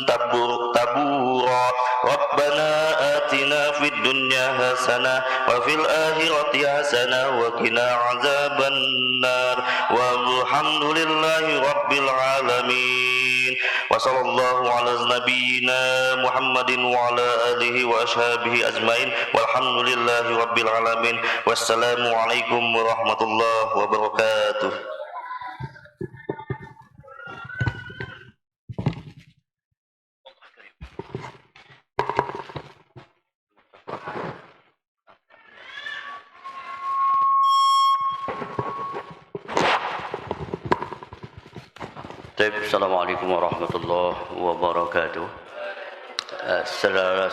Speaker 4: تبورا ربنا آتنا في الدنيا حسنة وفي الآخرة حسنة وقنا عذاب النار والحمد لله رب العالمين وصلى الله على نبينا محمد وعلى آله وأصحابه أجمعين والحمد لله رب العالمين والسلام عليكم ورحمة الله وبركاته.
Speaker 1: Assalamualaikum warahmatullahi wabarakatuh.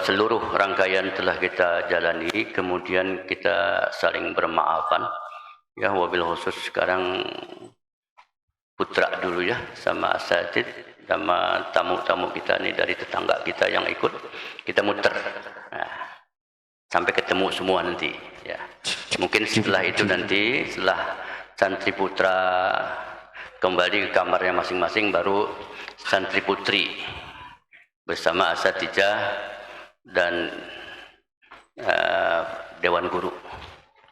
Speaker 1: Seluruh rangkaian telah kita jalani, kemudian kita saling bermaafan. Ya, wabil khusus sekarang putra dulu ya, sama asatid, sama tamu-tamu kita nih dari tetangga kita yang ikut, kita muter. Nah, sampai ketemu semua nanti. Ya, mungkin setelah itu nanti, setelah santri putra kembali ke kamarnya masing-masing, baru santri putri bersama asatijah dan dewan guru.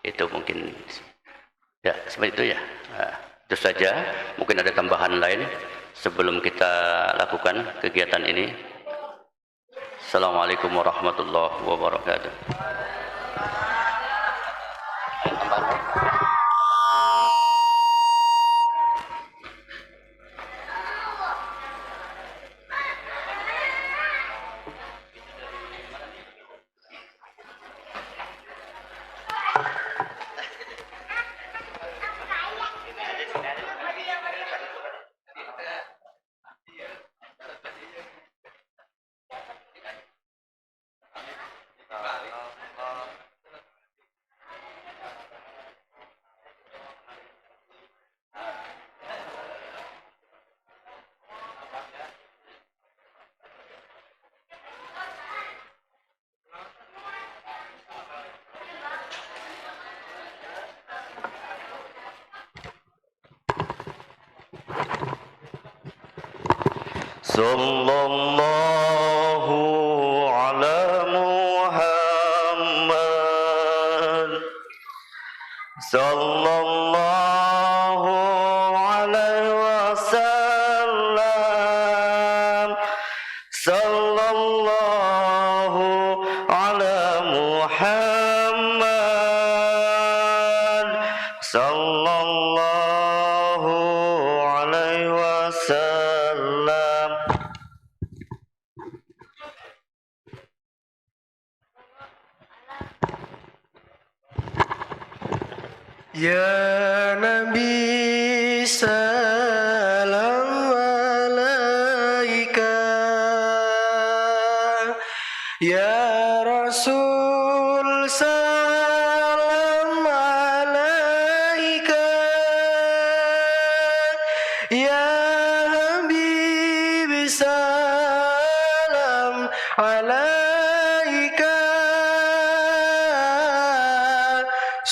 Speaker 1: Itu mungkin ya seperti itu ya. Itu saja. Mungkin ada tambahan lain sebelum kita lakukan kegiatan ini. Assalamualaikum warahmatullahi wabarakatuh.
Speaker 4: Sallallahu ala Muhammad Sallallahu alaihi wasallam Sallallahu ala Muhammad Sallallahu alaihi wasallam.
Speaker 3: Ya Nabi salam alaika, Ya Rasul salam alaika, Ya Habib salam alaika.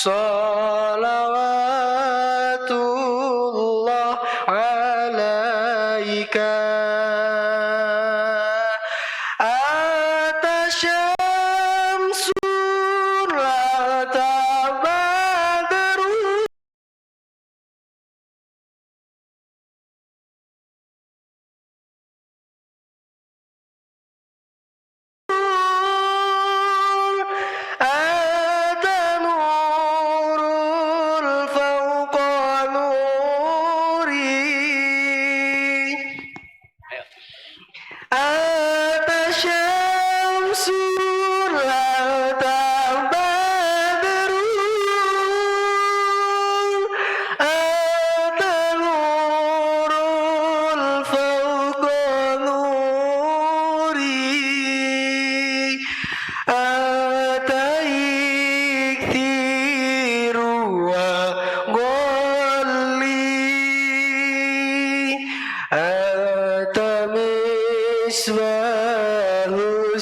Speaker 3: Salawatullah alaika. Atasyamsun la tabadaru Adanurul fawqa nuri.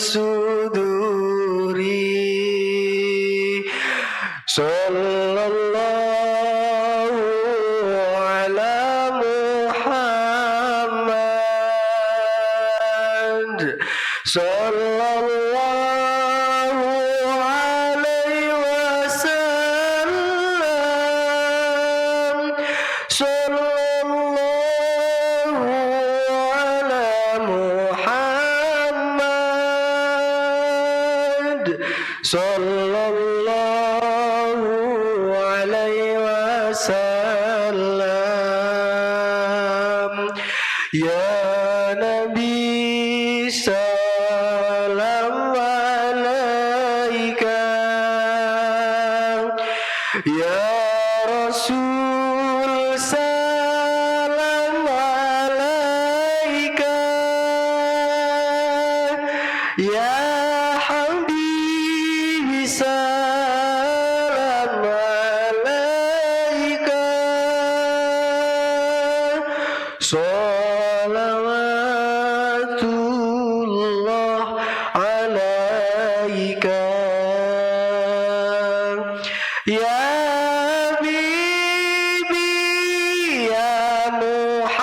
Speaker 3: suduri. Sallallahu ala Muhammad. Sallallahu alaihi wasallam. Sallallahu ala Muhammad. Sallallahu alaihi wasallam. Ya Nabi salam alaika. Ya Rasul salam alaika. Ya Habibi salam alaika. Salawatullah alaika. Ya Bibi ya Muhammad.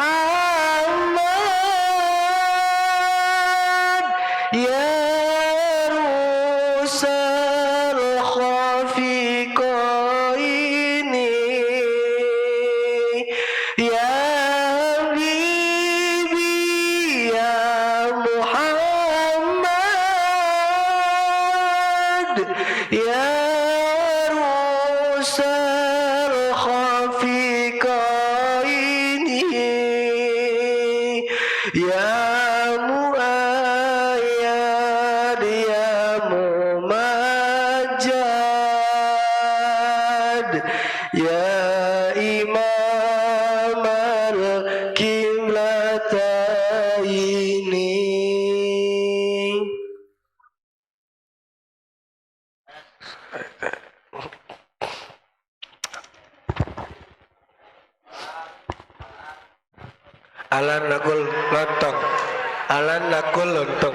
Speaker 3: Ya Rusal Khafiqaini. Ya Bibi ya Muhammad. Ya Rusal Khafiqaini. Ya Muayyad ya Mumajjad. Ya Imam al-Qiblataini. Alan nakul lontong. Alan nakul lontong.